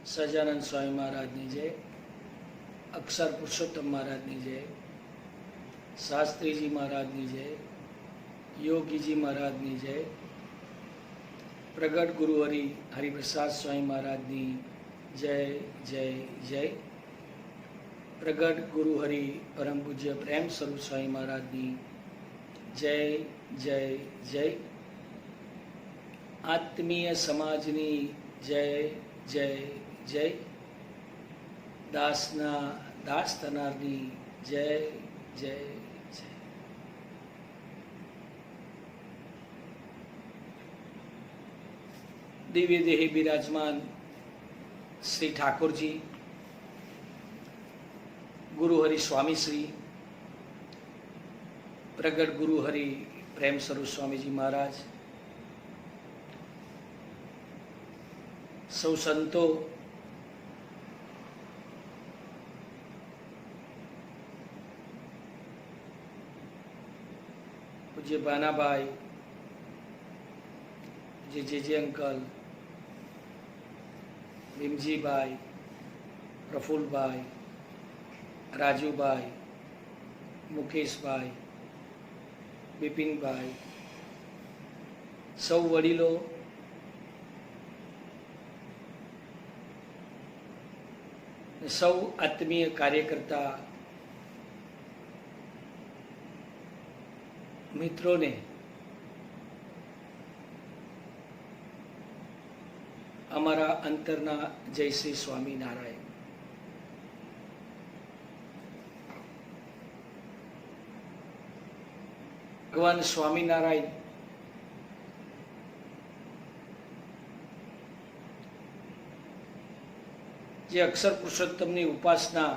સહજાનંદ સ્વામી મહારાજની જય, અક્ષર પુરુષોત્તમ મહારાજની જય, શાસ્ત્રીજી મહારાજની જય, યોગીજી મહારાજની જય, પ્રગટ ગુરુહરિ હરિપ્રસાદ સ્વામી મહારાજની જય જય જય, પ્રગટ ગુરુહરિ પરમ પૂજ્ય પ્રેમ સ્વરૂપ સ્વામી મહારાજની જય જય જય, આત્મીય સમાજની જય જય જય, દાસના દાસ થનારની જય જય જય. દિવ્ય દેહી બિરાજમાન શ્રી ઠાકોરજી, ગુરુહરિ સ્વામી શ્રી પ્રગટ ગુરુહરિ પ્રેમ સ્વરૂપ સ્વામીજી મહારાજ, સૌ સંતો, પૂજ્ય ભાનાભાઈ, પૂજ્ય જે અંકલ, ભીમજીભાઈ, પ્રફુલ્લભાઈ, રાજુભાઈ, મુકેશભાઈ, બિપિનભાઈ, સૌ વડીલો, સૌ આત્મીય કાર્યકર્તા મિત્રોને અમારા અંતરના જય શ્રી સ્વામિનારાયણ. ભગવાન સ્વામિનારાયણ જે અક્ષર પુરુષોત્તમની ઉપાસના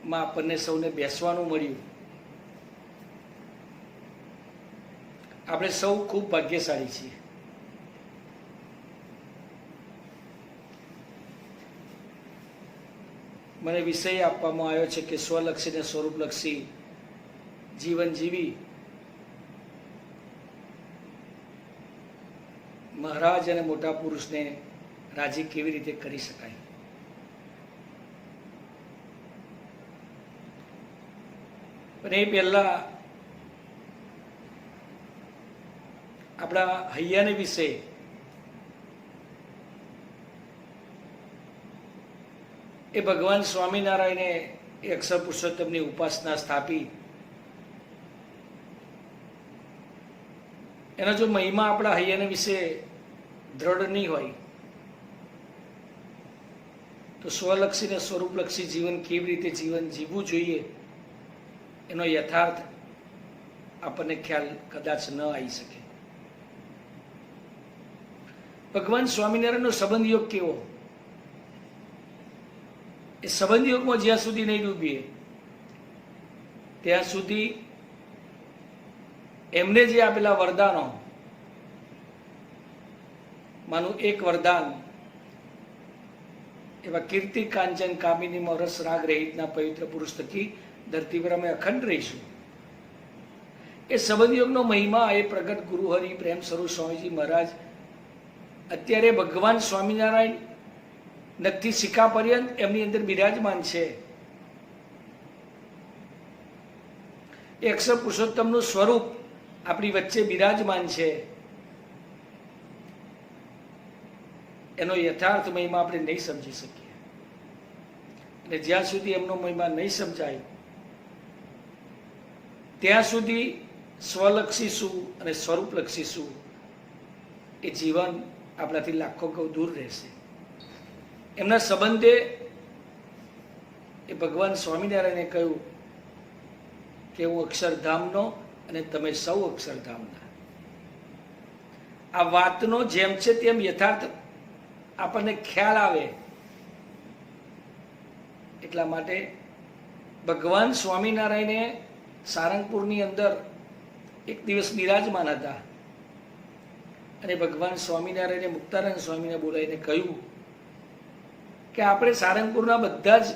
માં આપણને સૌને બેસવાનું મળ્યું, આપણે સૌ ખૂબ ભાગ્યશાળી છીએ. મને વિષય આપવામાં આવ્યો છે કે સ્વલક્ષી ને સ્વરૂપલક્ષી જીવન જીવી મહારાજ અને મોટા પુરુષને રાજી કેવી રીતે કરી શકાય. પણ એ પહેલા આપણા હૈયાને વિશે એ ભગવાન સ્વામિનારાયણે એ અક્ષર પુરુષોત્તમની ઉપાસના સ્થાપી, એનો જો મહિમા આપણા હૈયાને વિશે દ્રઢ નહીં હોય તો સ્વલક્ષી ને સ્વરૂપલક્ષી જીવન કેવી રીતે જીવન જીવવું જોઈએ એનો યથાર્થ આપણને ખ્યાલ કદાચ ન આવી શકે. ભગવાન સ્વામિનારાયણનો સંબંધ યોગ કેવો, એ સંબંધ યોગમાં જ્યાં સુધી નહીં ડૂબીએ ત્યાં સુધી એમને જે આપેલા વરદાનો, માનું એક વરદાન એવા કીર્તિ કાંચન કામિનીમાં રસ રાગ રહિતના પવિત્ર પુરુષ થકી ધરતી પર અમે અખંડ રહીશું. એ સંબંધ યોગનો મહિમા એ પ્રગટ ગુરુહરિ પ્રેમ સ્વરૂપ સ્વામીજી મહારાજ અત્યારે ભગવાન સ્વામિનારાયણ નખથી શિખા પર્યંત એમની અંદર બિરાજમાન છે. એ અક્ષર પુરુષોત્તમનું સ્વરૂપ આપણી વચ્ચે બિરાજમાન છે. એનો યથાર્થ મહિમા આપણે નહીં સમજી શકીએ, અને જ્યાં સુધી એમનો મહિમા નહીં સમજાય ત્યાં સુધી સ્વલક્ષી શું અને સ્વરૂપલક્ષી શું એ જીવન આપણાથી લાખો ગૌ દૂર રહેશે. એમના સંબંધે એ ભગવાન સ્વામિનારાયણે કહ્યું કે હું અક્ષરધામનો અને તમે સૌ અક્ષરધામના. આ વાતનો જેમ છે તેમ યથાર્થ આપણને ખ્યાલ આવે એટલા માટે ભગવાન સ્વામિનારાયણે સારંગપુરની અંદર એક દિવસ બિરાજમાન હતા, અને ભગવાન સ્વામિનારાયણે મુક્તાનંદ સ્વામીને બોલાવીને કહ્યું કે આપણે સારંગપુરના બધા જ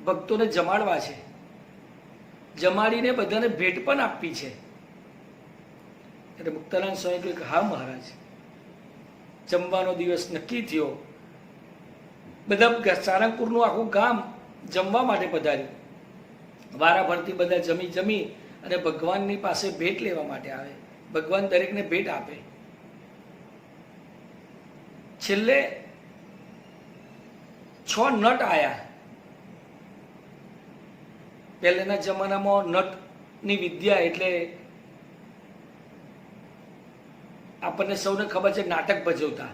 ભક્તોને જમાડવા છે, જમાડીને બધાને ભેટ પણ આપવી છે. એટલે મુક્તાનંદ સ્વામી કહ્યું કે હા મહારાજ, જમવાનો દિવસ નક્કી થયો. બધા સારંગપુરનું આખું ગામ જમવા માટે પધાર્યું. વારાફરતી બધા જમી અને ભગવાનની પાસે ભેટ લેવા માટે આવે. ભગવાન દરેકને ભેટ આપે. છેલ્લે 6 નટ આયા. પહેલાના જમાનામાં નટની વિદ્યા એટલે આપણને સૌને ખબર છે, નાટક ભજવતા.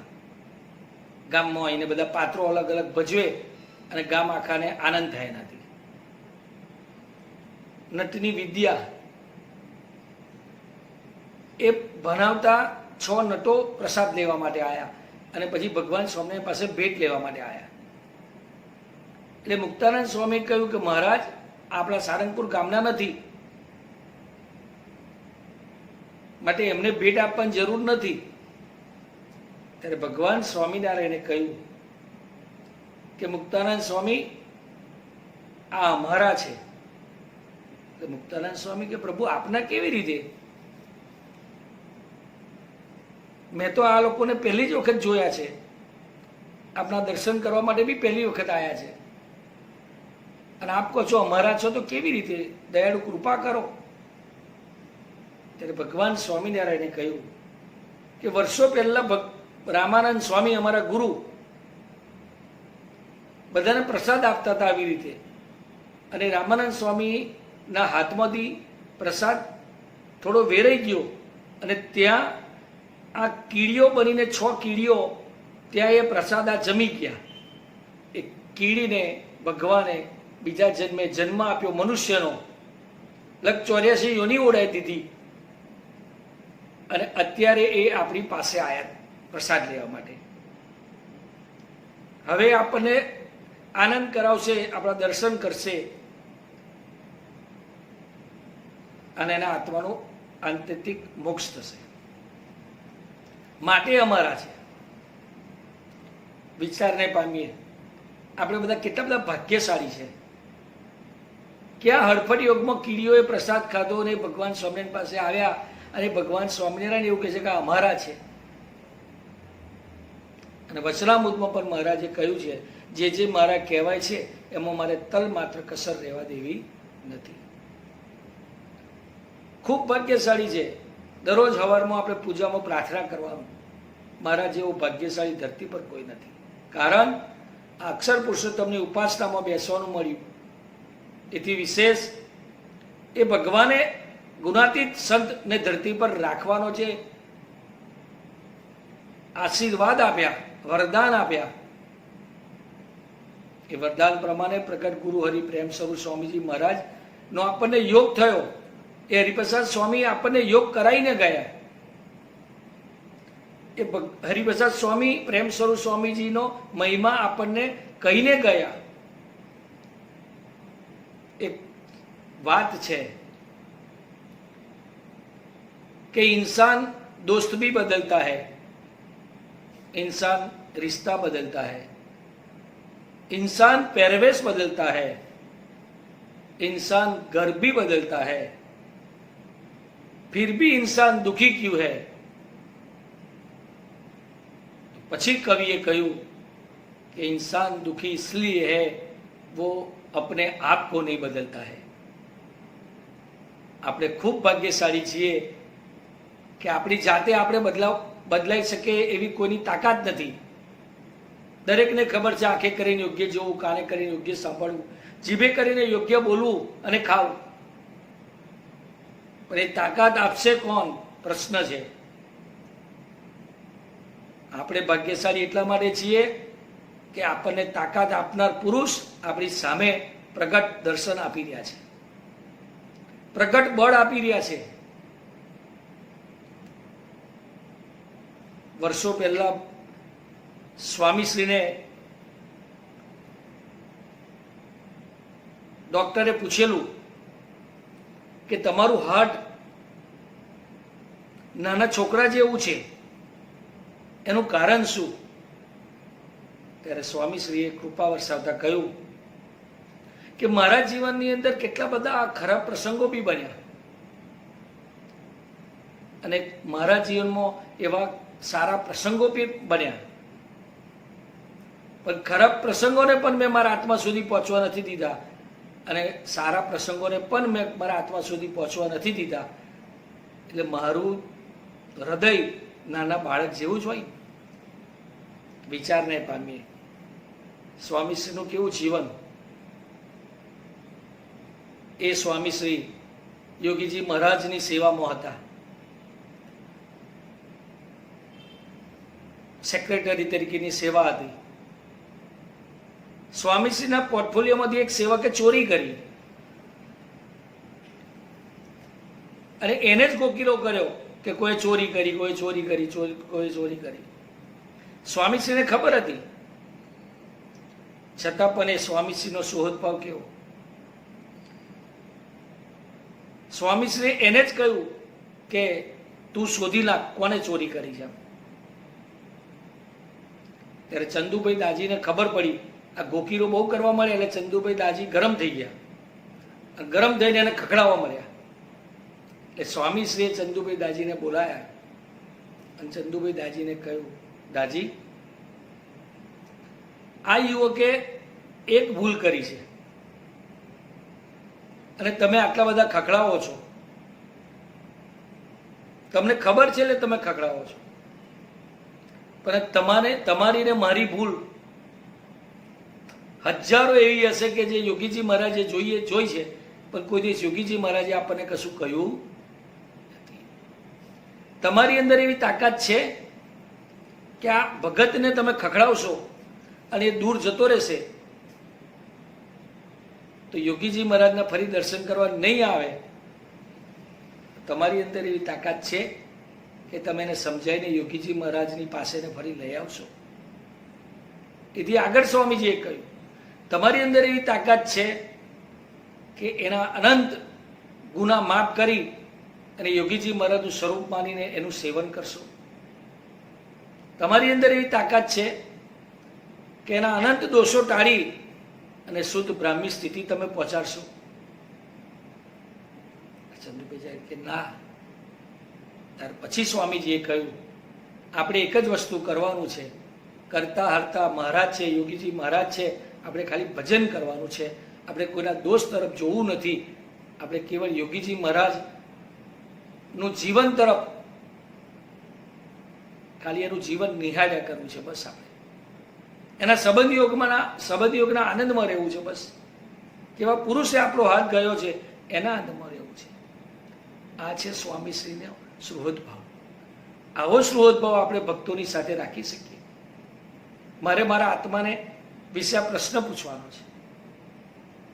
ગામમાં આવીને બધા પાત્રો અલગ અલગ ભજવે અને ગામ આખાને આનંદ થાય એનાથી. નટની વિદ્યા એ ભણાવતા 6 નટો પ્રસાદ લેવા માટે આવ્યા અને પછી ભગવાન સ્વામિનારાયણ પાસે ભેટ લેવા માટે આવ્યા. એટલે મુક્તાનંદ સ્વામી કહ્યું કે મહારાજ, આપણા સારંગપુર ગામના નથી, માટે એમને ભેટ આપવાની જરૂર નથી. ત્યારે ભગવાન સ્વામિનારાયણે કહ્યું કે મુક્તાનંદ સ્વામી, આ અમારા છે. મુક્તાનંદ સ્વામી કે પ્રભુ, આપના કેવી રીતે? મેં તો આ લોકોને પહેલી જ વખત જોયા છે, આપના દર્શન કરવા માટે બી પહેલી વખત આવ્યા છે, અને આપ કહો છો અમારા છો, તો કેવી રીતે? દયાળુ કૃપા કરો. ત્યારે ભગવાન સ્વામિનારાયણે કહ્યું કે વર્ષો પહેલા રામાનંદ સ્વામી, અમારા ગુરુ, બધાને પ્રસાદ આપતા હતા આવી રીતે, અને રામાનંદ સ્વામીના હાથમાંથી પ્રસાદ થોડો વેરાઈ ગયો અને ત્યાં આ કીડીઓ બનીને 6 કીડીઓ ત્યાં એ પ્રસાદ આ જમી ગયા. એ કીડીને ભગવાને બીજા જન્મે જન્મ આપ્યો મનુષ્યનો, લગ 84 યોની ઓળાઈ દીધી, અને અત્યારે એ આપણી પાસે આવ્યા પ્રસાદ લેવા માટે. હવે આપણને આનંદ કરાવશે, આપણા દર્શન કરશે અને એના આત્માનો આંતરિક મોક્ષ થશે. માટે અમારા છે. વિચારને પામીએ, આપણે બધા કેટલા બધા ભાગ્યશાળી છે. ક્યાં હડફડ યોગમાં કીડીઓએ પ્રસાદ ખાધો અને ભગવાન સ્વામિનારાયણ પાસે આવ્યા, અને ભગવાન સ્વામિનારાયણ એવું કહે છે કે અમારા છે. અને વચનામૃતમાં પણ મહારાજે કહ્યું છે, જે મારા કહેવાય છે એમાં મારે તલ માત્ર કસર રહેવા દેવી નથી. ખૂબ ભાગ્યશાળી છે. દરરોજ સવારમાં આપણે પૂજામાં પ્રાર્થના કરવાનું. મારા જેવો ભાગ્યશાળી ધરતી પર કોઈ નથી. કારણ આ અક્ષર પુરુષોત્તમની ઉપાસનામાં બેસવાનું મળ્યું. એથી વિશેષ એ ભગવાને ગુણાતીત સંતને ધરતી પર રાખવાનો છે આશીર્વાદ આપ્યા, વરદાન આપ્યા. એ વરદાન પ્રમાણે પ્રગટ ગુરુ હરિ પ્રેમ સ્વરૂપ સ્વામીજી મહારાજ નો આપણને યોગ થયો. એ હરિપ્રસાદ સ્વામી આપણને યોગ કરાવીને ગયા. એ હરિપ્રસાદ સ્વામી પ્રેમ સ્વરૂપ સ્વામીજીનો મહિમા આપણને કહીને ગયા. એક વાત છે कि इंसान दोस्त भी बदलता है, इंसान रिश्ता बदलता है, इंसान पहरवेश बदलता है, इंसान घर भी बदलता है, फिर भी इंसान दुखी क्यों है? પછી કવિએ કહ્યું कि इंसान दुखी इसलिए है वो अपने आप को नहीं बदलता है. આપણે ખૂબ ભાગ્યશાળી છીએ કે આપણી જાતે આપણે બદલાઈ શકે એવી કોઈની તાકાત નથી. દરેકને ખબર છે આંખે કરીને યોગ્ય જોવું, કાને કરીને યોગ્ય સાંભળવું, જીભે કરીને યોગ્ય બોલવું અને ખાવું. પણ એ તાકાત આપશે કોણ? પ્રશ્ન છે. આપણે ભાગ્યશાળી એટલા માટે છીએ કે આપણને તાકાત આપનાર પુરુષ આપણી સામે પ્રગટ દર્શન આપી રહ્યા છે, પ્રગટ બળ આપી રહ્યા છે. વર્ષો પહેલા સ્વામીશ્રીને ડોક્ટરે પૂછેલું કે તમારું હાર્ટ નાના છોકરા જેવું છે, એનું કારણ શું? ત્યારે સ્વામીશ્રીએ કૃપા વરસાવતા કહ્યું કે મારા જીવનની અંદર કેટલા બધા ખરાબ પ્રસંગો બી બન્યા, અને મારા જીવનમાં એવા સારા પ્રસંગો બન્યા, પણ ખરાબ પ્રસંગોને પણ મેં મારા આત્મા સુધી પહોંચવા નથી દીધા, અને સારા પ્રસંગોને પણ મેં મારા આત્મા સુધી પહોંચવા નથી દીધા. એટલે મારું હૃદય નાના બાળક જેવું જ હોય. વિચારને પામીએ સ્વામીશ્રીનું કેવું જીવન. એ સ્વામીશ્રી યોગીજી મહારાજની સેવામાં હતા. સેક્રેટરી તરીકેની સેવા હતી. સ્વામીશ્રીના પોર્ટફોલિયોમાંથી એક સેવકે ચોરી કરી અને એને જ ગોકીલો કર્યો કે કોઈ ચોરી કરી, કોઈ ચોરી કરી, કોઈ ચોરી કરી. સ્વામીશ્રીને ખબર હતી, છતાં પણ એ સ્વામીશ્રીનો સુહૃદભાવ કેવો. સ્વામીશ્રીએ એને જ કહ્યું કે તું શોધી નાખ કોને ચોરી કરી છે. ત્યારે ચંદુભાઈ દાજીને ખબર પડી આ ગોકીરો બહુ કરવા મળ્યા, એટલે ચંદુભાઈ દાજી ગરમ થઈ ગયા. ગરમ થઈને એને ખખડાવવા મળ્યા. એટલે સ્વામીશ્રીએ ચંદુભાઈ દાજીને બોલાયા અને ચંદુભાઈ દાજીને કહ્યું, દાજી, આ યુવકે એક ભૂલ કરી છે અને તમે આટલા બધા ખખડાવો છો. તમને ખબર છે એટલે તમે ખખડાવો છો, પણ તમારી ને મારી ભૂલ હજારો એવી હશે કે જે યોગીજી મહારાજે જોઈ છે, પણ કોઈ દિવસ યોગીજી મહારાજે આપણને કશું કહ્યું નથી. તમારી અંદર એવી તાકાત છે કે આ ભગતને તમે ખખડાવશો અને એ દૂર જતો રહેશે તો યોગીજી મહારાજના ફરી દર્શન કરવા નહીં આવે. તમારી અંદર એવી તાકાત છે કે તમે એને સમજાવીને યોગીજી મહારાજની પાસે ફરી લઈ આવશો. એથી આગળ સ્વામીજીએ કહ્યું, તમારી અંદર એવી તાકાત છે કે એના અનંત ગુના માફ કરી અને યોગીજી મહારાજનું સ્વરૂપ માનીને એનું સેવન કરશો. તમારી અંદર એવી તાકાત છે કે એના અનંત દોષો ટાળી અને શુદ્ધ બ્રાહ્મી સ્થિતિ તમે પહોંચાડશો. ચંદુભાઈ જાય કે ના. ત્યાર પછી સ્વામીજીએ કહ્યું, આપણે એક જ વસ્તુ કરવાનું છે, કરતા હરતા મહારાજ છે, યોગીજી મહારાજ છે, આપણે ખાલી ભજન કરવાનું છે. આપણે કોઈના દોષ તરફ જોવું નથી. આપણે કેવળ યોગીજી મહારાજનું જીવન તરફ ખાલી એનું જીવન નિહાળ્યા કરવું છે. બસ આપણે એના સંબંધ યોગના આનંદમાં રહેવું છે. બસ કેવા પુરુષે આપણો હાથ ગયો છે એના આનંદમાં રહેવું છે. આ છે સ્વામીશ્રીનો સુહૃદભાવ. આવો સુહૃદભાવ આપણે ભક્તોની સાથે રાખી શકીએ. મારે મારા આત્માને વિશે આ પ્રશ્ન પૂછવાનો છે.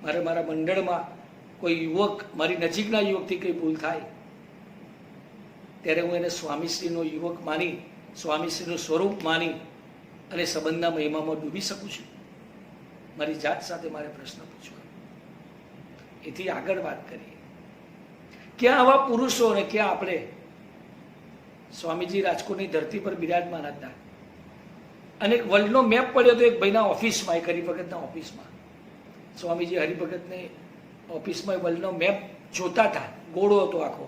મારે મારા મંડળમાં કોઈ યુવક, મારી નજીકના યુવકથી કંઈ ભૂલ થાય ત્યારે હું એને સ્વામીશ્રીનો યુવક માની, સ્વામીશ્રીનું સ્વરૂપ માની અને સંબંધના મહિમામાં ડૂબી શકું છું. મારી જાત સાથે મારે પ્રશ્ન પૂછવાનો. એથી આગળ વાત કરીએ. ક્યાં આવા પુરુષો અને ક્યાં આપણે? સ્વામીજી રાજકોટની ધરતી પર બિરાજમાન હતા અને એક વર્લ્ડનો મેપ પડ્યો હતો એક ભાઈના ઓફિસમાં, એક હરિભગતના ઓફિસમાં. સ્વામીજી હરિભગતની ઓફિસમાં વર્લ્ડનો મેપ જોતા હતા. ગોળો હતો આખો,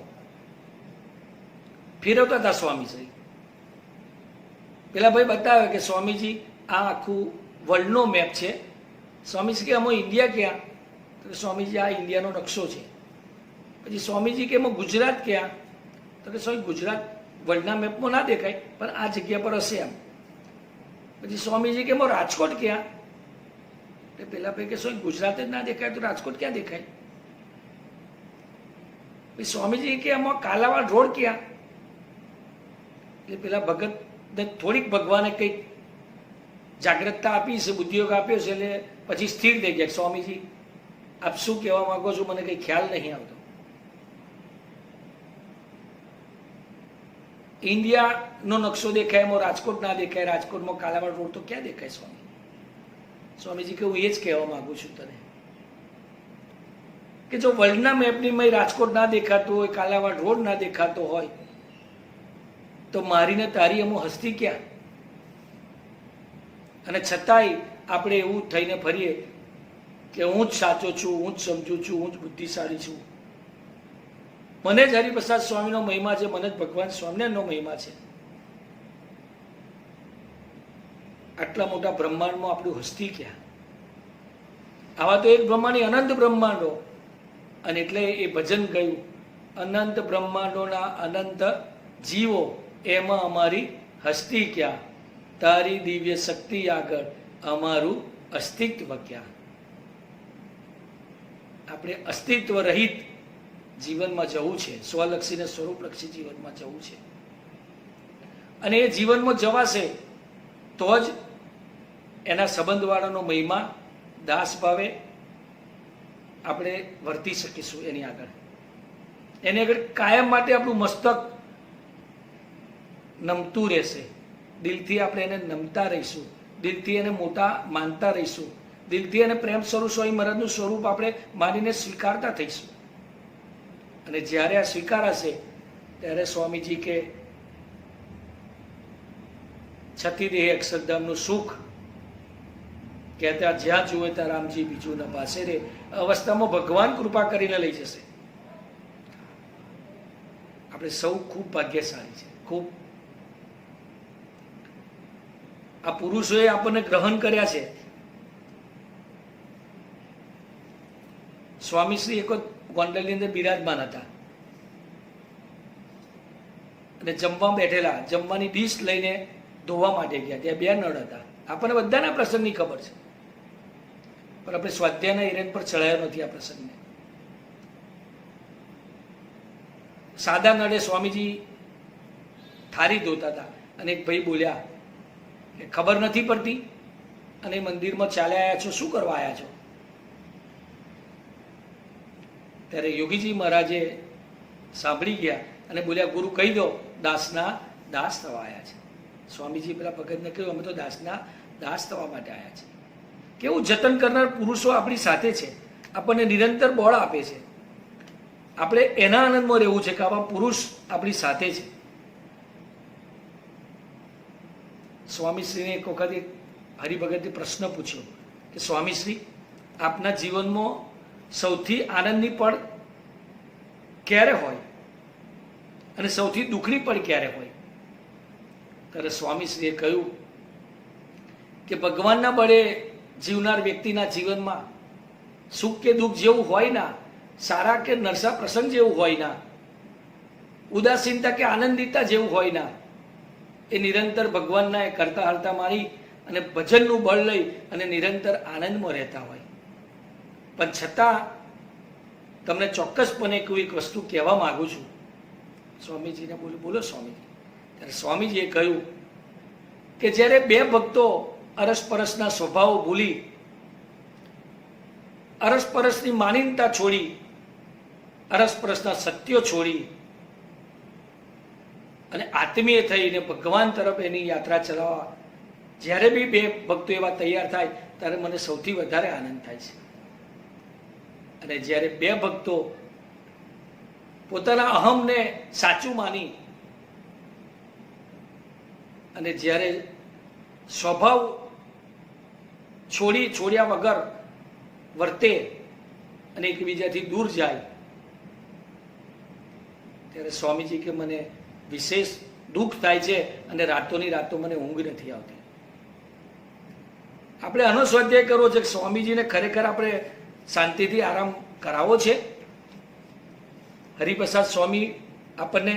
ફેરવતા હતા સ્વામીજી. પેલા ભાઈ બતાવે કે સ્વામીજી આ આખું વર્લ્ડનો મેપ છે. સ્વામીજી કે આમાં ઇન્ડિયા ક્યાં? તો સ્વામીજી આ ઇન્ડિયાનો નકશો છે. પછી સ્વામીજી કે એમાં ગુજરાત ક્યાં? તો કે સ્વામી ગુજરાત વર્લ્ડના મેપમાં ના દેખાય પણ આ જગ્યા પર હશે એમ. પછી સ્વામીજી કે એમાં રાજકોટ ક્યાં? એટલે પેલા ભાઈ કે સ્વામી ગુજરાત જ ના દેખાય તો રાજકોટ ક્યાં દેખાય? પછી સ્વામીજી કે એમાં કાલાવાડ રોડ ક્યાં? એટલે પેલા ભગત થોડીક ભગવાને કંઈક જાગ્રતતા આપી છે, બુદ્ધિયોગ આપ્યો છે, એટલે પછી સ્થિર થઈ ગયા. સ્વામીજી આપ શું કહેવા માંગો છો, મને કંઈ ખ્યાલ નહીં આવતો. ઇન્ડિયાનો નકશો દેખાય, એમાં રાજકોટ ના દેખાય, રાજકોટમાં કાલાવાડ રોડ તો ક્યાં દેખાય? સ્વામીજી કે હું એ જ કહેવા માંગુ છું તને કે જો વર્લ્ડના મેપની મેં રાજકોટ ના દેખાતો હોય, કાલાવાડ રોડ ના દેખાતો હોય તો મારીને તારી એમાં હસ્તી ક્યાં? અને છતાંય આપણે એવું થઈને ફરીએ કે હું જ સાચો છું, હું જ સમજુ છું, હું જ બુદ્ધિશાળી છું, મને જ હરિપ્રસાદ સ્વામીનો મહિમા છે, મને જ ભગવાન સ્વામિનારાયણનો મહિમા છે. આટલા મોટા બ્રહ્માંડમાં આપણું હસ્તી ક્યાં? આવા તો એક બ્રહ્માંડની અનંત બ્રહ્માંડો, અને એટલે એ ભજન ગયું, અનંત બ્રહ્માંડોના અનંત જીવો, એમાં અમારી હસ્તી ક્યાં? તારી દિવ્ય શક્તિ આગળ અમારું અસ્તિત્વ ક્યાં? આપણે અસ્તિત્વ રહિત જીવનમાં જવું છે, સ્વલક્ષી ને સ્વરૂપલક્ષી જીવનમાં જવું છે. અને એ જીવનમાં જવાશે તો જ એના સંબંધવાળાનો મહિમા દાસ ભાવે આપણે વર્તી શકીશું. એની આગળ કાયમ માટે આપણું મસ્તક નમતું રહેશે. દિલથી આપણે એને નમતા રહીશું, દિલથી એને મોટા માનતા રહીશું, દિલથી એને પ્રેમ સ્વરૂપ સ્વામી મહારાજનું સ્વરૂપ આપણે માનીને સ્વીકારતા થઈશું. અને જ્યારે આ સ્વીકારાશે ત્યારે સ્વામીજી કે છતીદેહ અક્ષરધામનું સુખ કહેતા જ્યાં જુએ ત્યાં રામજી બીજું ન પાસે રે અવસ્થામાં ભગવાન કૃપા કરીને લઈ જશે. આપણે સૌ ખૂબ ભાગ્યશાળી છે. ખૂબ આ પુરુષોએ આપણને ગ્રહણ કર્યા છે. સ્વામીશ્રી એક ગોંડલની અંદર બિરાજમાન હતા અને જમવા બેઠેલા, જમવાની ડીશ લઈને ધોવા માટે ગયા. ત્યાં બે નળ હતા. આપણને બધાના પ્રસંગની ખબર છે, પણ આપણે સ્વાધ્યાયના એરેન પર ચડાયો નથી આ પ્રસંગને. સાદા નળે સ્વામીજી થારી ધોતા હતા અને એક ભાઈ બોલ્યા કે ખબર નથી પડતી અને મંદિરમાં ચાલ્યા આવ્યા છો, શું કરવા આવ્યા છો? ત્યારે યોગીજી મહારાજે સાંભળી ગયા અને બોલ્યા, ગુરુ કહી દો દાસના દાસ થવા આવ્યા છે. સ્વામીજી પેલા ભગતને કહ્યું, અમે તો દાસના દાસ થવા માટે આવ્યા છે. કેવું જતન કરનાર પુરુષો આપણી સાથે છે, આપણને નિરંતર બળ આપે છે. આપણે એના આનંદમાં રહેવું છે કે આવા પુરુષ આપણી સાથે છે. સ્વામીશ્રીને એક વખત એક હરિભગતે પ્રશ્ન પૂછ્યો કે સ્વામીશ્રી, આપના જીવનમાં સૌથી આનંદની પળ ક્યારે હોય અને સૌથી દુઃખની પળ ક્યારે હોય? ત્યારે સ્વામીશ્રીએ કહ્યું કે ભગવાનના બળે જીવનાર વ્યક્તિના જીવનમાં સુખ કે દુઃખ જેવું હોય ના, સારા કે નરસા પ્રસંગ જેવું હોય ના, ઉદાસીનતા કે આનંદિતા જેવું હોય ના, એ નિરંતર ભગવાનના એ કરતા હરતા મારી અને ભજનનું બળ લઈ અને નિરંતર આનંદમાં રહેતા હોય. પણ છતાં તમને ચોક્કસપણે કોઈ એક વસ્તુ કહેવા માંગુ છું. સ્વામીજીને બોલો, બોલો સ્વામીજી. ત્યારે સ્વામીજીએ કહ્યું કે જ્યારે બે ભક્તો અરસપરસના સ્વભાવ ભૂલી, અરસપરસની માનીનતા છોડી, અરસપરસના સત્યો છોડી અને આત્મીય થઈને ભગવાન તરફ એની યાત્રા ચલાવવા જ્યારે બી બે ભક્તો એવા તૈયાર થાય ત્યારે મને સૌથી વધારે આનંદ થાય છે. અને જ્યારે બે ભક્તો પોતાના અહમને સાચું માની અને જ્યારે સ્વભાવ છોડ્યા વગર વર્તે અને એકબીજાથી દૂર જાય ત્યારે સ્વામીજી કે મને વિશેષ દુઃખ થાય છે અને રાતોની રાતો મને ઊંઘ નથી આવતી. આપણે આનો સ્વાધ્યાય કરવો છે કે સ્વામીજીને ખરેખર આપણે શાંતિથી આરામ કરાવવો છે. હરિપ્રસાદ સ્વામી આપણને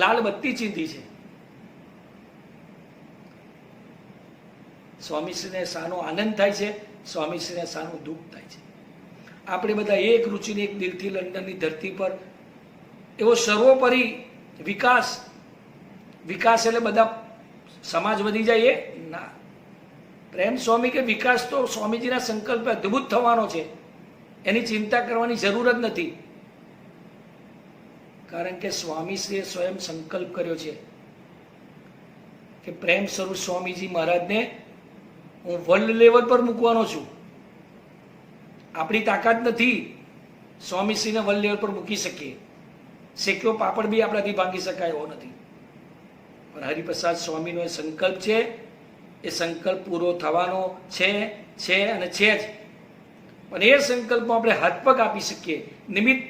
લાલ બત્તી ચીંધી છે. સ્વામીશ્રીને શાનો આનંદ થાય છે, સ્વામીશ્રીને શાનું દુઃખ થાય છે. આપણે બધા એક રૂચિની એક દિલથી લંડનની ધરતી પર એવો સર્વોપરી વિકાસ એટલે બધા સમાજ વધી જાય એ ના. પ્રેમ સ્વામી કે વિકાસ તો સ્વામીજીના સંકલ્પ અદ્ભુત થવાનો છે, એની ચિંતા કરવાની જરૂર જ નથી. કારણ કે સ્વામીશ્રીએ સ્વયં સંકલ્પ કર્યો છે કે પ્રેમ સ્વરૂપ સ્વામીજી મહારાજને હું વર્લ્ડ લેવલ પર મૂકવાનો છું. આપણી તાકાત નથી સ્વામીશ્રીને વર્લ્ડ લેવલ પર મૂકી શકીએ. શેક્યો પાપડ બી આપણાથી ભાંગી શકાય એવો નથી. પણ હરિપ્રસાદ સ્વામીનો એ સંકલ્પ છે, એ સંકલ્પ પૂરો થવાનો છે અને છે જ. પણ એ સંકલ્પમાં આપણે હાથપગ આપી શકીએ, નિમિત્ત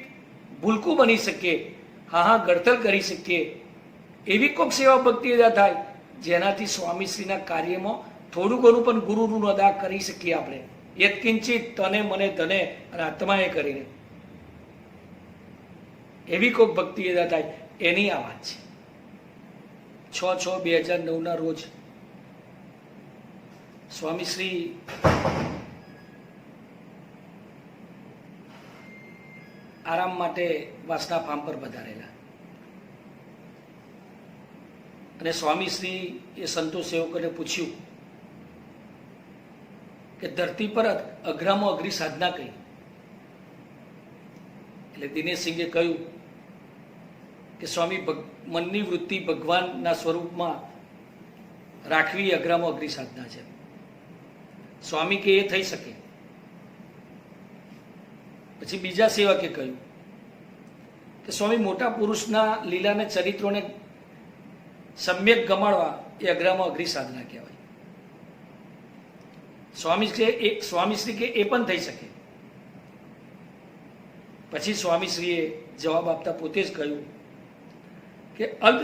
ભૂલકું બની શકીએ, હા ગળતર કરી શકીએ, એવી કોઈક સેવા ભક્તિ થાય જેનાથી સ્વામીશ્રીના કાર્યમાં થોડું ઘણું પણ ગુરુનું અદા કરી શકીએ આપણે. યત્કિંચિત તને મને ધને અને આત્માએ કરીને એવી કોઈક ભક્તિ અદા થાય, એની આ વાત છે. 6/6/2009 રોજ સ્વામીશ્રી આરામ માટે વાસના ફાર્મ પર પધારેલા અને સ્વામીશ્રી એ સંતો સેવકોને પૂછ્યું કે ધરતી પર અઘરામાં અઘરી સાધના કઈ? એટલે દિનેશસિંહે કહ્યું કે સ્વામી, મનની વૃત્તિ ભગવાનના સ્વરૂપમાં રાખવી અઘરામાં અઘરી સાધના છે. સ્વામી કે એ થઈ શકે. પછી બીજા સેવકે કહ્યું કે સ્વામી, મોટા પુરુષના લીલાને ચરિત્રોને સમ્યક ગમાડવા એ અઘરામાં અઘરી સાધના કહેવાય. સ્વામીશ્રી કે એ પણ થઈ શકે. પછી સ્વામીશ્રીએ જવાબ આપતા પોતે જ કહ્યું કે અલ્પ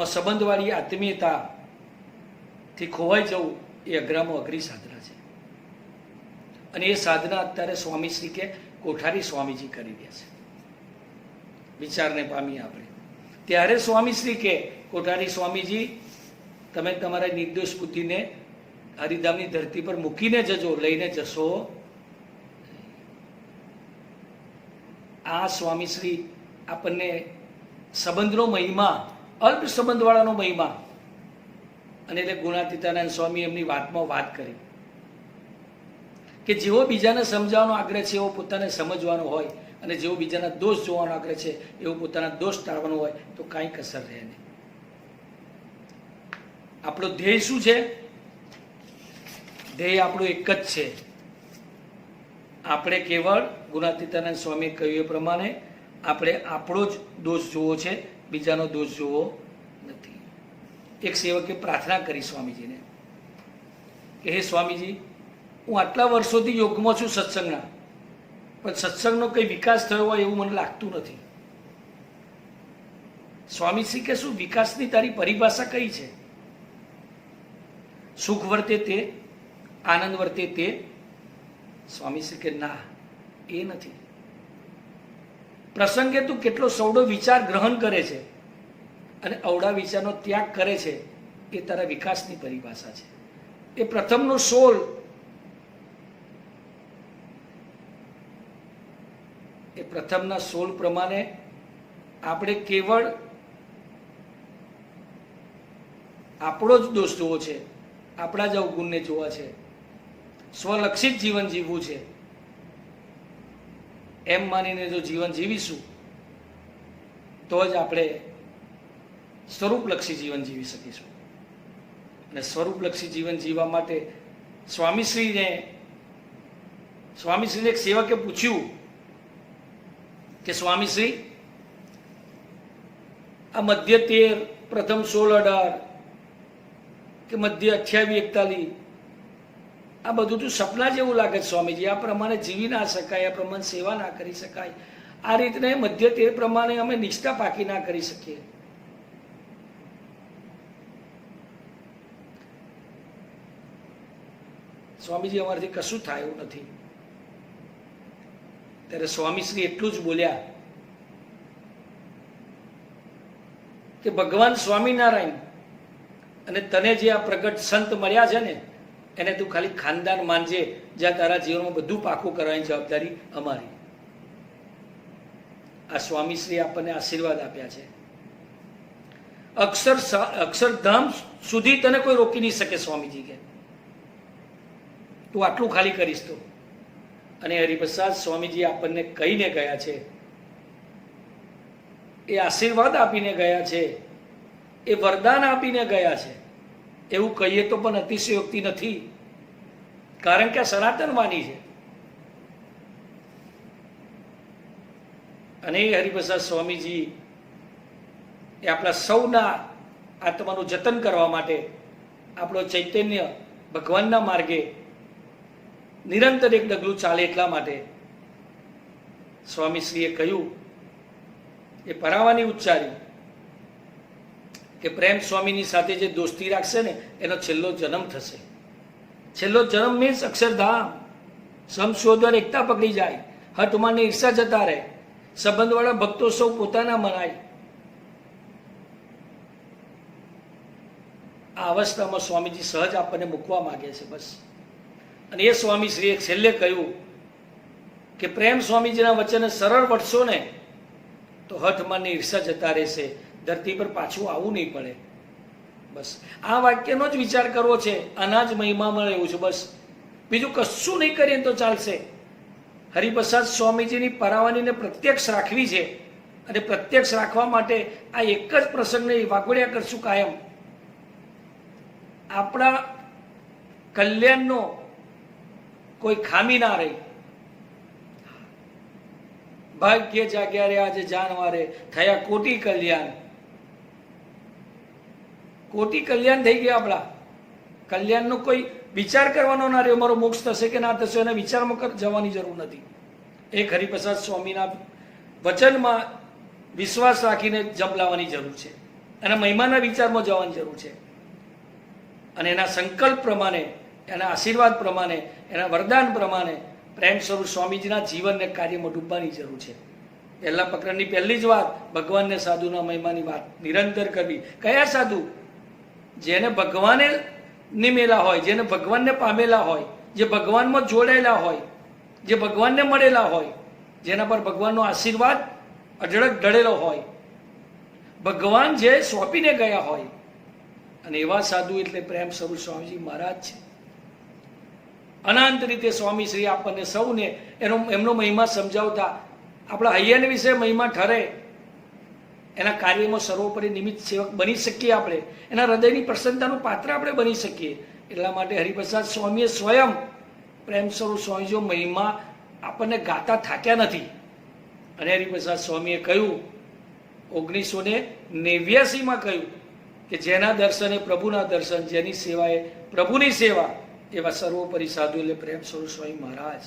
સંબંધવાળી આત્મીયતાથી ખોવાઈ જવું એ અઘરામાં અઘરી સાધના છે. અને એ સાધના અત્યારે સ્વામીશ્રી કે કોઠારી સ્વામીજી કરી રહ્યા છે. વિચારને પામીએ આપણે. ત્યારે સ્વામીશ્રી કે કોઠારી સ્વામીજી, તમે તમારા નિર્દોષ બુદ્ધિને હરિધામની ધરતી પર મૂકીને જજો, લઈને જશો. આ સ્વામીશ્રી આપણને સંબંધનો મહિમા, અલ્પ સંબંધવાળાનો મહિમા, અને એટલે ગુણાતીતાનંદ સ્વામી એમની વાતમાં વાત કરી કે જેવો બીજાને સમજાવવાનો આગ્રહ છે એવો પોતાને સમજવાનો હોય, અને જેવો બીજાના દોષ જોવાનો આગ્રહ છે એવો પોતાના દોષ ટાળવાનો હોય તો કાંઈ કસર રહે નહીં. આપણો ધ્યેય શું છે? ધ્યેય આપણું એક જ છે. આપણે કેવળ ગુણાતીતાનંદ સ્વામીએ કહ્યું એ પ્રમાણે આપણે આપણો જ દોષ જોવો છે, બીજાનો દોષ જોવો નથી. એક સેવકે પ્રાર્થના કરી સ્વામીજીને કે હે સ્વામીજી, હું આટલા વર્ષોથી યોગમાં છું સત્સંગના, પણ સત્સંગનો કંઈ વિકાસ થયો હોય એવું મને લાગતું નથી. સ્વામીશ્રી કે શું વિકાસની તારી પરિભાષા કઈ છે? સુખ વર્તે તે, આનંદ વર્તે તે? સ્વામીશ્રી કે ના, એ નથી. પ્રસંગે તું કેટલો સવડો વિચાર ગ્રહણ કરે છે અને અવડા વિચારનો ત્યાગ કરે છે, એ તારા વિકાસની પરિભાષા છે. એ પ્રથમનો સોલ, એ પ્રથમના સોલ પ્રમાણે આપણે કેવળ આપણો જ દોષ જોવો છે, આપણા જ અવગુણને જોવા છે, સ્વલક્ષિત જીવન જીવવું છે. એમ માનીને જો જીવન જીવીશું તો જ આપણે સ્વરૂપલક્ષી જીવન જીવી શકીશું. અને સ્વરૂપલક્ષી જીવન જીવવા માટે સ્વામીશ્રીને એક સેવકે પૂછ્યું કે સ્વામીશ્રી, આ મધ્ય 13, પ્રથમ 16-18 કે મધ્ય 28-41, આ બધું તો સપના જેવું લાગે છે સ્વામીજી. આ પ્રમાણે જીવી ના શકાય, આ પ્રમાણે સેવા ના કરી શકાય, આ રીતને મધ્ય 13 પ્રમાણે અમે નિષ્ઠા પાકી ના કરી શકીએ. સ્વામીજી, અમારાથી કશું થાય એવું નથી. ત્યારે સ્વામીશ્રી એટલું જ બોલ્યા કે ભગવાન સ્વામિનારાયણ અને તને જે આ પ્રગટ સંત મળ્યા છે ને, એને તું ખાલી ખાનદાન માનજે, જ્યાં તારા જીવનમાં બધું પાકું કરવાની જવાબદારી અમારી. આ સ્વામીશ્રી આપણને આશીર્વાદ આપ્યા છે. અક્ષરધામ સુધી તને કોઈ રોકી નહીં શકે. સ્વામીજી કે તું આટલું ખાલી કરીશ તો. અને હરિપ્રસાદ સ્વામીજી આપણને કહીને ગયા છે, એ આશીર્વાદ આપીને ગયા છે, એ વરદાન આપીને ગયા છે. એવું કહીએ તો પણ અતિશયોક્તિ નથી, કારણ કે આ સનાતન વાણી છે. અને એ હરિપ્રસાદ સ્વામીજી એ આપણા સૌના આત્માનું જતન કરવા માટે, આપણો ચૈતન્ય ભગવાનના માર્ગે નિરંતર એક ડગલું ચાલે એટલા માટે સ્વામીશ્રીએ કહ્યું, એ પરાવાની ઉચ્ચારી કે પ્રેમ સ્વામીની સાથે જે દોસ્તી રાખશે ને એનો છેલ્લો જન્મ થશે. છેલ્લો જન્મ મીન્સ અક્ષરધામ. સમશોધન એકતા પકડી જાય, હટમાનની ઈર્ષા જતા રહે, સંબંધવાળા ભક્તો સૌ પોતાના મનાય. આ અવસ્થામાં સ્વામીજી સહજ આપણને મૂકવા માંગે છે બસ. અને એ સ્વામી શ્રીએ છેલ્લે કહ્યું કે પ્રેમ સ્વામીજીના વચને સરળ વટશો ને તો હઠમાનની ઈર્ષા જતા રહેશે, ધરતી પર પાછું આવવું નહીં પડે. બસ આ વાક્યનો જ વિચાર કરવો છે, આના જ મહિમામાં રહેવું છે બસ. બીજું કશું નહીં કરીએ તો ચાલશે. હરિપ્રસાદ સ્વામીજીની પરાવાનીને પ્રત્યક્ષ રાખવી છે, અને પ્રત્યક્ષ રાખવા માટે આ એક જ પ્રસંગને વાગોડ્યા કરશું કાયમ. આપણા કલ્યાણનો કોઈ ખામી ના રહી. ભાગ્ય જાગ્યા રે આજે જાનવારે, થયા કોટી કલ્યાણ. કોટી કલ્યાણ થઈ ગયા આપણા. કલ્યાણનો કોઈ વિચાર કરવાનો ના રહ્યો, મારો મોક્ષ થશે કે ના થશે એને વિચારમાં જવાની જરૂર નથી. એક હરિપ્રસાદ સ્વામીના વચનમાં વિશ્વાસ રાખીને જંપલાવવાની જરૂર છે, અને મહિમાના વિચારમાં જવાની જરૂર છે, અને એના સંકલ્પ પ્રમાણે, એના આશીર્વાદ પ્રમાણે, એના વરદાન પ્રમાણે પ્રેમ સ્વરૂપ સ્વામીજીના જીવનને કાર્યમાં ડૂબવાની જરૂર છે. પહેલા પ્રકરણની પહેલી જ વાત, ભગવાનને સાધુના મહિમાની વાત નિરંતર કરવી. કયા સાધુ? જેને ભગવાને નિમેલા હોય, જેને ભગવાનને પામેલા હોય, જે ભગવાનમાં જોડાયેલા હોય, જે ભગવાનને મળેલા હોય, જેના પર ભગવાનનો આશીર્વાદ અઢળક ઢળેલો હોય, ભગવાન જે સોંપીને ગયા હોય. અને એવા સાધુ એટલે પ્રેમ સ્વરૂપ સ્વામીજી મહારાજ છે. અનંત રીતે સ્વામી શ્રી આપણને સૌને એમનો મહિમા સમજાવતા આપણા હૈયાને વિશે મહિમા ઠરે, એના કાર્યમાં સર્વોપરી નિમિત્ત સેવક બની શકીએ આપણે, એના હૃદયની પ્રસન્નતાનું પાત્ર આપણે બની શકીએ. એટલા માટે હરિપ્રસાદ સ્વામીએ સ્વયં પ્રેમ સ્વરૂપ સ્વામીજીનો મહિમા આપણને ગાતા થાક્યા નથી. અને હરિપ્રસાદ સ્વામીએ કહ્યું 1989માં કહ્યું કે જેના દર્શને પ્રભુના દર્શન, જેની સેવાએ પ્રભુની સેવા, એવા સર્વોપરી સાધુ એટલે પ્રેમ સ્વરૂપ સ્વામી મહારાજ.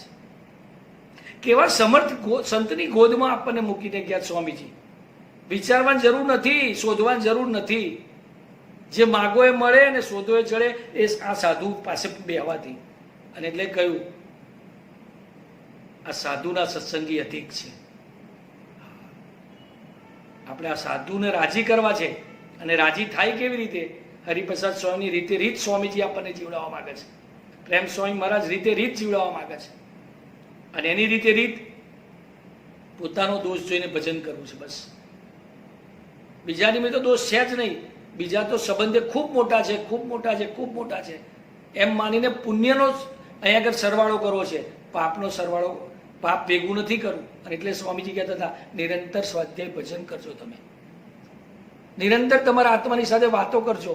કેવા સમર્થ સંતની ગોદમાં આપણને મૂકીને ગયા સ્વામીજી. વિચારવાની જરૂર નથી, શોધવાની જરૂર નથી. જે માગો એ મળે અને શોધો એ ચડે, એ આ સાધુ પાસે બેહવાથી. અને એટલે કહ્યું આ સાધુના સત્સંગી અધિક છે. આપણે આ સાધુને રાજી કરવા છે, અને રાજી થાય કેવી રીતે? હરિપ્રસાદ સ્વામીની રીતે રીત સ્વામીજી આપણને જીવડાવવા માંગે છે. પ્રેમ સ્વામી મહારાજ રીતે રીત જીવડાવવા માંગે છે, અને એની રીતે રીત પોતાનો દોષ જોઈને ભજન કરવું છે બસ. બીજાની મેં તો દોષ છે જ નહીં. બીજા તો સંબંધે ખૂબ મોટા છે, ખૂબ મોટા છે, ખૂબ મોટા છે એમ માનીને પુણ્યનો જ અહીંયા આગળ સરવાળો કરવો છે, પાપનો સરવાળો, પાપ ભેગું નથી કરવું. અને એટલે સ્વામીજી કહેતા હતા નિરંતર સ્વાધ્યાય ભજન કરજો. તમે નિરંતર તમારા આત્માની સાથે વાતો કરજો,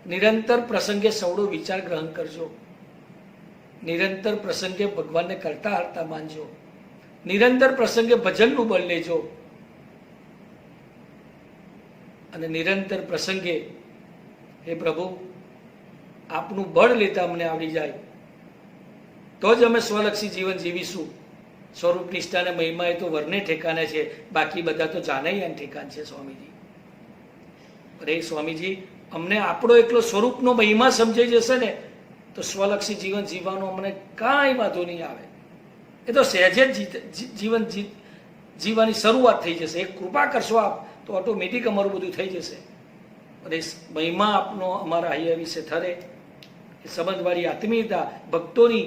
નિરંતર પ્રસંગે સવડો વિચાર ગ્રહણ કરજો, નિરંતર પ્રસંગે ભગવાનને કરતા હરતા માનજો, નિરંતર પ્રસંગે ભજનનું બળ લેજો, અને નિરંતર પ્રસંગે હે પ્રભુ આપનું બળ લેતા અમને આવડી જાય તો જ અમે સ્વલક્ષી જીવન જીવીશું. સ્વરૂપ નિષ્ઠાને મહિમા એ તો વરને ઠેકાને છે, બાકી બધા તો જાનૈયાને ઠેકાન છે. સ્વામીજી અરે સ્વામીજી અમને આપણો એકલો સ્વરૂપનો મહિમા સમજાઈ જશે ને તો સ્વલક્ષી જીવન જીવવાનો અમને કાંઈ વાંધો નહીં આવે. એ તો સહેજે જ જીવન જીવવાની શરૂઆત થઈ જશે. એક કૃપા કરશો આપ તો ઓટોમેટિક અમારું બધું થઈ જશે. અને મહિમા આપનો અમારા હૈયા વિશે ઠરે. એ સંબંધવાળી આત્મીયતા ભક્તોની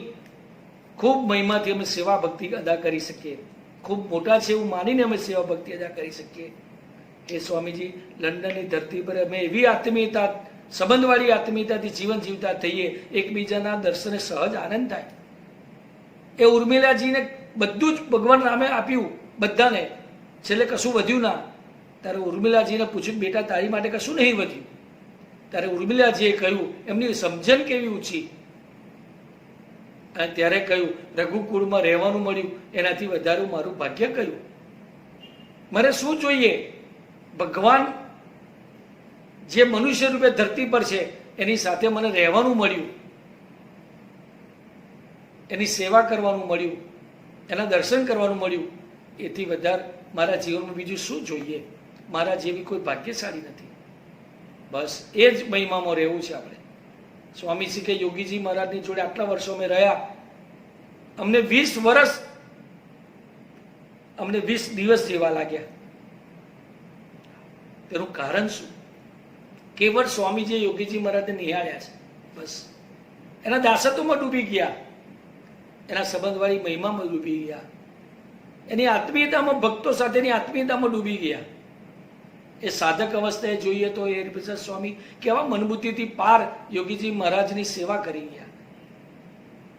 ખૂબ મહિમાથી અમે સેવા ભક્તિ અદા કરી શકીએ. ખૂબ મોટા છે એવું માનીને અમે સેવા ભક્તિ અદા કરી શકીએ. એ સ્વામીજી લંડનની ધરતી પર અમે એવી આત્મીયતા, સંબંધવાળી આત્મીયતાથી જીવન જીવતા થઈએ, એકબીજાના દર્શને સહજ આનંદ થાય. એ ઉર્મિલાજીને બધું જ ભગવાન રામે આપ્યું બધાને, છેલ્લે કશું વધ્યું ના. ત્યારે ઉર્મિલાજીને પૂછ્યું બેટા તારી માટે કશું નહીં વધ્યું? ત્યારે ઉર્મિલાજીએ કહ્યું, એમની સમજણ કેવી ઊંચી. અને ત્યારે કહ્યું રઘુકુળમાં રહેવાનું મળ્યું એનાથી વધારે મારું ભાગ્ય કયું. મારે શું જોઈએ? ભગવાન જે મનુષ્ય રૂપે ધરતી પર છે એની સાથે મને રહેવાનું મળ્યું, એની સેવા કરવાનું મળ્યું, એના દર્શન કરવાનું મળ્યું. એથી વધારે મારા જીવનમાં બીજું શું જોઈએ? મારા જેવી કોઈ ભાગ્યશાળી નથી. બસ એ જ મહિમામાં રહેવું છે આપણે. સ્વામીજી કે યોગીજી મહારાજની જોડે આટલા વર્ષો અમે રહ્યા, અમને 20 વર્ષ, અમને 20 દિવસ જેવા લાગ્યા. તેનું કારણ શું? કેવળ સ્વામીજી યોગીજી મહારાજને નિહાળ્યા છે. બસ એના દાસત્વમાં ડૂબી ગયા, એના સંબંધવાળી મહિમામાં ડૂબી ગયા, એની આત્મીયતામાં, ભક્તો સાથેની આત્મીયતામાં ડૂબી ગયા. એ સાધક અવસ્થાએ જોઈએ તો એ હરિપ્રસાદ સ્વામી કેવા મનબુદ્ધિથી પાર યોગીજી મહારાજની સેવા કરી ગયા,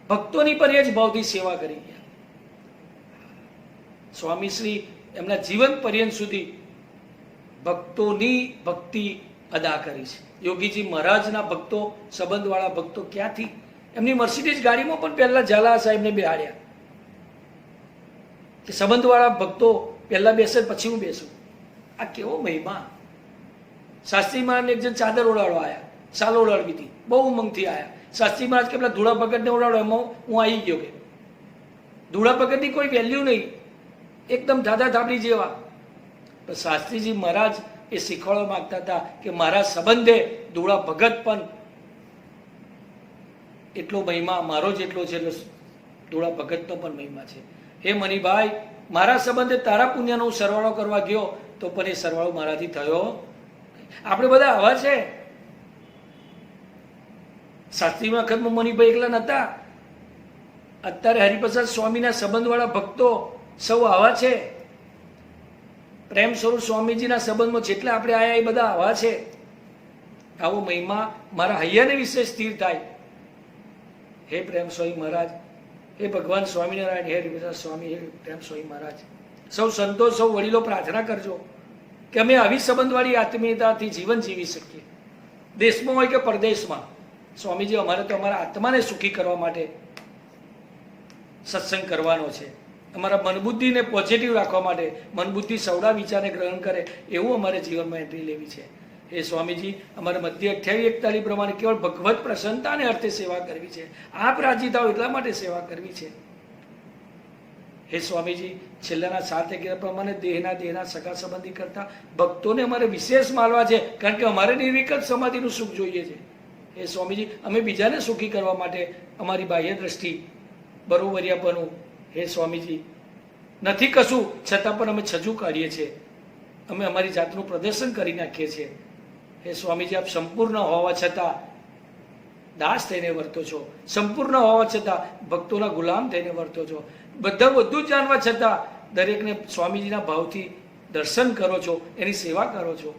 ભક્તોની પર એ જ ભાવથી સેવા કરી ગયા. સ્વામી શ્રી એમના જીવન પર્યંત સુધી ભક્તોની ભક્તિ અદા કરી છે. યોગીજી મહારાજના ભક્તો, સંબંધવાળા ભક્તો ક્યાંથી, એમની મર્સિડીઝ ગાડીમાં પણ પહેલા ઝાલા સાહેબને બેહાડ્યા કે સંબંધવાળા ભક્તો પહેલા બેસે પછી હું બેસું. આ કેવો મહિમા! શાસ્ત્રી મહારાજ એક જણ ચાદર ઓડાડવા આવ્યા, સાલ ઓડાડવી હતી, બહુ ઉમંગથી આવ્યા. શાસ્ત્રી મહારાજ કે પેલા ધૂળા ભગતને ઓડાડો, એમાં હું આવી ગયો. કે ધૂળા ભગતની કોઈ વેલ્યુ નહીં, એકદમ ધાધા ધાબડી જેવા. પણ શાસ્ત્રીજી મહારાજ એ શીખવાડવા માંગતા હતા કે મારા સંબંધે ધૂળા ભગત પણ એટલો મહિમા મારો જેટલો છે, એટલો ધૂળા ભગતનો પણ મહિમા છે. હે મનીભાઈ, મારા સંબંધે તારા પુણ્યનો હું સરવાળો કરવા ગયો તો પણ એ સરવાળો મારાથી થયો. આપણે બધા આવા છે. શાસ્ત્રી વખતમાં મનીભાઈ એકલા નહોતા, અત્યારે હરિપ્રસાદ સ્વામીના સંબંધવાળા ભક્તો સૌ આવા છે. પ્રેમ સ્વરૂપ સ્વામીજીના સંબંધમાં જેટલા આપણે આયા એ બધા આવા છે. આવો મહિમા મારા હૈયાને વિશે સ્થિર થાય. હે પ્રેમ સ્વામી મહારાજ, હે ભગવાન સ્વામિનારાયણ, હે હરિપ્રસાદ સ્વામી, હે પ્રેમ સ્વામી મહારાજ, સૌ સંતો, સૌ વડીલો પ્રાર્થના કરજો કે અમે આવી સંબંધવાળી આત્મીયતાથી જીવન જીવી શકીએ, દેશમાં હોય કે પરદેશમાં. સ્વામીજી, અમારે તો અમારા આત્માને સુખી કરવા માટે સત્સંગ કરવાનો છે, અમારા મનબુદ્ધિને પોઝિટિવ રાખવા માટે, મનબુદ્ધિ સવડા વિચારને ગ્રહણ કરે એવું અમારે જીવનમાં એન્ટ્રી લેવી છે. હે સ્વામીજી, અમારે મધ્ય 28-41 પ્રમાણે કેવળ ભગવત પ્રસન્નતાને અર્થે સેવા કરવી છે. આપ રાજી થાઓ એટલા માટે સેવા કરવી છે. હે સ્વામીજી, છેલ્લાના 7 પ્રમાણે દેહના સગા સંબંધી કરતા ભક્તોને અમારે વિશેષ માનવા છે, કારણ કે અમારે નિર્વિકલ્પ સમાધિનું સુખ જોઈએ છે. હે સ્વામીજી, અમે બીજાને સુખી કરવા માટે અમારી બાહ્ય દ્રષ્ટિ, બરોબરિયાપણું, હે સ્વામીજી, નથી કશું છતાં પણ અમે છજુ કાઢીએ છીએ, અમે અમારી જાતનું પ્રદર્શન કરી નાખીએ છીએ. હે સ્વામીજી, આપ સંપૂર્ણ હોવા છતાં દાસ થઈને વર્તો છો, સંપૂર્ણ હોવા છતાં ભક્તોના ગુલામ થઈને વર્તો છો, બધા બધું જ જાણવા છતાં દરેકને સ્વામીજીના ભાવથી દર્શન કરો છો, એની સેવા કરો છો.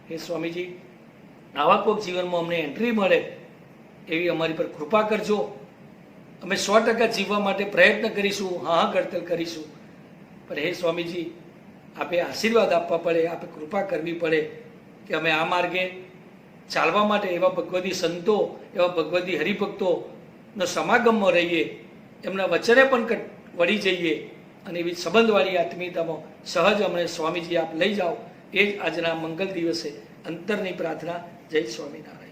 હે સ્વામીજી, આવા કોઈક જીવનમાં અમને એન્ટ્રી મળે એવી અમારી પર કૃપા કરજો. અમે 100% જીવવા માટે પ્રયત્ન કરીશું, હા કરતલ કરીશું. પણ હે સ્વામીજી, આપે આશીર્વાદ આપવા પડે, આપે કૃપા કરવી પડે કે અમે આ માર્ગે ચાલવા માટે એવા ભગવદી સંતો, એવા ભગવદી હરિભક્તોનો સમાગમમાં રહીએ, એમના વચને પણ વળી જઈએ અને એવી સંબંધવાળી આત્મીયતામાં સહજ અમને સ્વામીજી આપ લઈ જાઓ. એ જ આજના મંગલ દિવસે અંતરની પ્રાર્થના. જય સ્વામિનારાયણ.